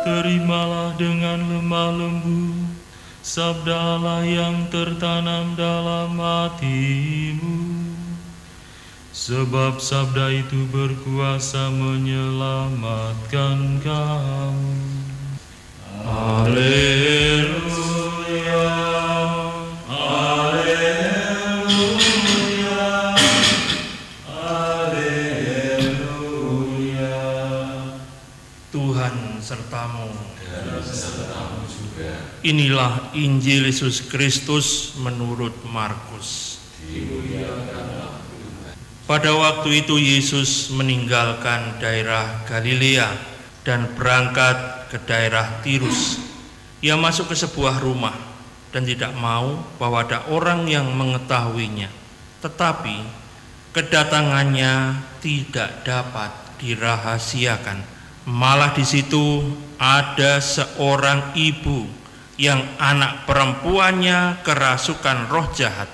Terimalah dengan lemah lembut sabda Allah yang tertanam dalam hatimu, sebab sabda itu berkuasa menyelamatkan kamu. Haleluya, haleluya, haleluya. Tuhan sertamu. Dan sertamu juga. Inilah Injil Yesus Kristus menurut Markus. Dimuliakanlah Tuhan. Pada waktu itu Yesus meninggalkan daerah Galilea dan berangkat ke daerah Tirus. Ia masuk ke sebuah rumah dan tidak mau bahwa ada orang yang mengetahuinya. Tetapi kedatangannya tidak dapat dirahasiakan. Malah di situ ada seorang ibu yang anak perempuannya kerasukan roh jahat.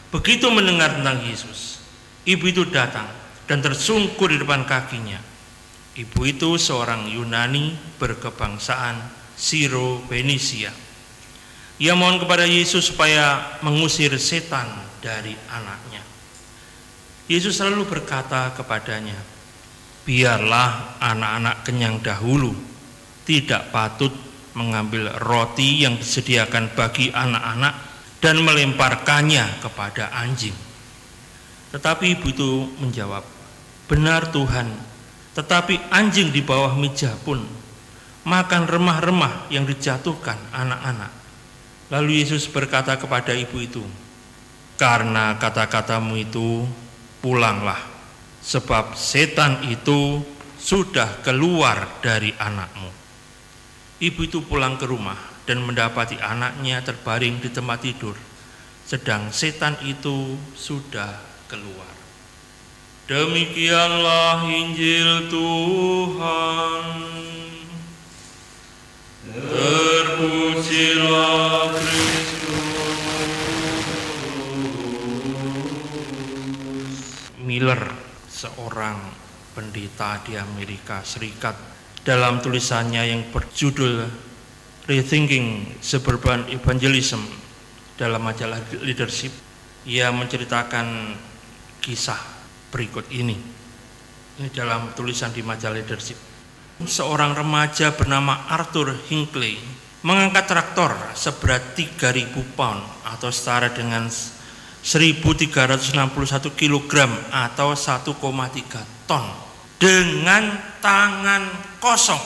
Begitu mendengar tentang Yesus, ibu itu datang dan tersungkur di depan kakinya. Ibu itu seorang Yunani berkebangsaan Siro-Fenisia. Ia mohon kepada Yesus supaya mengusir setan dari anaknya. Yesus selalu berkata kepadanya, biarlah anak-anak kenyang dahulu, tidak patut mengambil roti yang disediakan bagi anak-anak dan melemparkannya kepada anjing. Tetapi ibu itu menjawab, benar Tuhan, tetapi anjing di bawah meja pun makan remah-remah yang dijatuhkan anak-anak. Lalu Yesus berkata kepada ibu itu, karena kata-katamu itu, pulanglah, sebab setan itu sudah keluar dari anakmu. Ibu itu pulang ke rumah dan mendapati anaknya terbaring di tempat tidur, sedang setan itu sudah keluar. Demikianlah Injil Tuhan. Terpujilah Kristus. Miller, seorang pendeta di Amerika Serikat, dalam tulisannya yang berjudul Rethinking Suburban Evangelism dalam majalah Leadership, ia menceritakan kisah berikut ini. Ini dalam tulisan di majalah Leadership. Seorang remaja bernama Arthur Hinckley mengangkat traktor seberat 3.000 pound atau setara dengan 1.361 kg atau 1,3 ton dengan tangan kosong.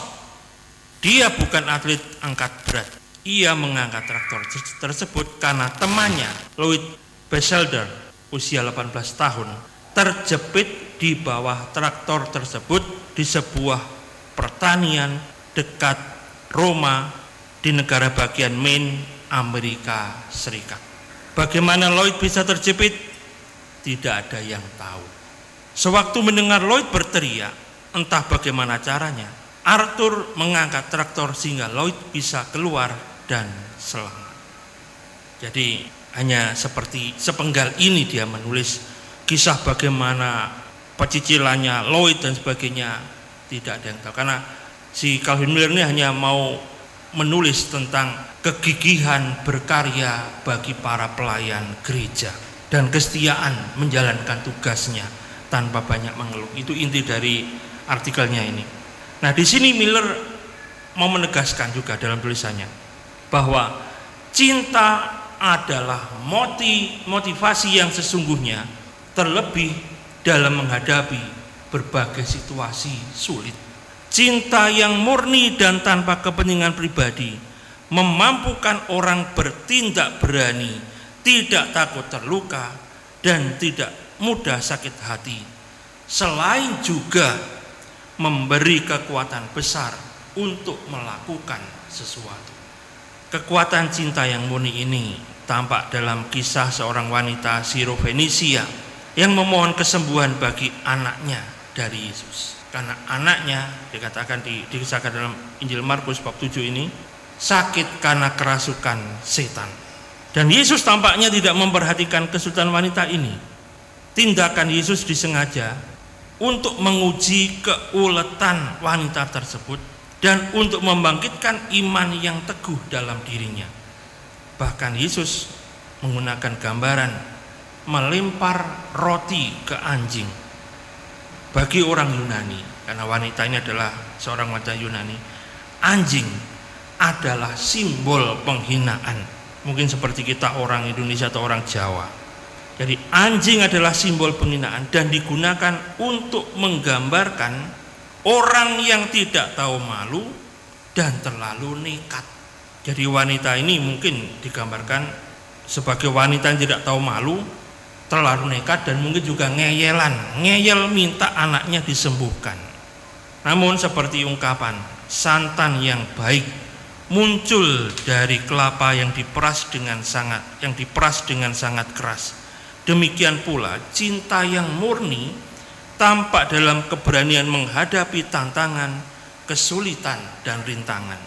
Dia bukan atlet angkat berat. Ia mengangkat traktor tersebut karena temannya Lloyd Batchelder usia 18 tahun terjepit di bawah traktor tersebut di sebuah pertanian dekat Roma di negara bagian Maine, Amerika Serikat. Bagaimana Lloyd bisa terjepit? Tidak ada yang tahu. Sewaktu mendengar Lloyd berteriak, entah bagaimana caranya, Arthur mengangkat traktor sehingga Lloyd bisa keluar dan selamat. Jadi hanya seperti sepenggal ini dia menulis kisah bagaimana pecicilannya Lloyd dan sebagainya. Tidak ada yang tahu, karena si Calvin Miller ini hanya mau menulis tentang kegigihan berkarya bagi para pelayan gereja dan kesetiaan menjalankan tugasnya tanpa banyak mengeluh. Itu inti dari artikelnya ini. Nah, di sini Miller mau menegaskan juga dalam tulisannya bahwa cinta adalah motivasi yang sesungguhnya, terlebih dalam menghadapi berbagai situasi sulit. Cinta yang murni dan tanpa kepentingan pribadi memampukan orang bertindak berani, tidak takut terluka, dan tidak mudah sakit hati. Selain juga memberi kekuatan besar untuk melakukan sesuatu. Kekuatan cinta yang murni ini tampak dalam kisah seorang wanita Siro-Fenisia yang memohon kesembuhan bagi anaknya dari Yesus. Karena anaknya dikatakan dikisahkan dalam Injil Markus bab 7 ini sakit karena kerasukan setan. Dan Yesus tampaknya tidak memperhatikan kesulitan wanita ini. tindakan Yesus disengaja untuk menguji keuletan wanita tersebut dan untuk membangkitkan iman yang teguh dalam dirinya. Bahkan Yesus menggunakan gambaran melempar roti ke anjing. Bagi orang Yunani, karena wanita ini adalah seorang wanita Yunani, anjing adalah simbol penghinaan. Mungkin seperti kita orang Indonesia atau orang Jawa. Jadi anjing adalah simbol penghinaan dan digunakan untuk menggambarkan orang yang tidak tahu malu dan terlalu nekat. Jadi wanita ini mungkin digambarkan sebagai wanita yang tidak tahu malu, terlalu nekat, dan mungkin juga ngeyel minta anaknya disembuhkan. Namun seperti ungkapan santan yang baik muncul dari kelapa yang diperas dengan sangat keras. Demikian pula cinta yang murni tampak dalam keberanian menghadapi tantangan, kesulitan, dan rintangan.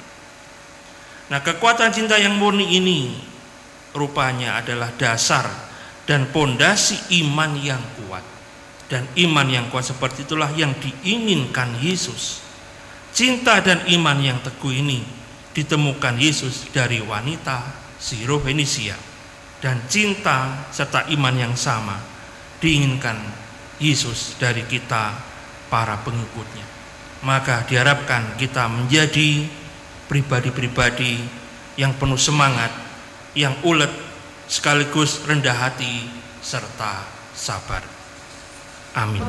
Nah, kekuatan cinta yang murni ini rupanya adalah dasar dan pondasi iman yang kuat. Dan iman yang kuat seperti itulah yang diinginkan Yesus. Cinta dan iman yang teguh ini ditemukan Yesus dari wanita Sirofenisia. Dan cinta serta iman yang sama diinginkan Yesus dari kita para pengikutnya. Maka diharapkan kita menjadi pribadi-pribadi yang penuh semangat, yang ulet, sekaligus rendah hati serta sabar. Amin.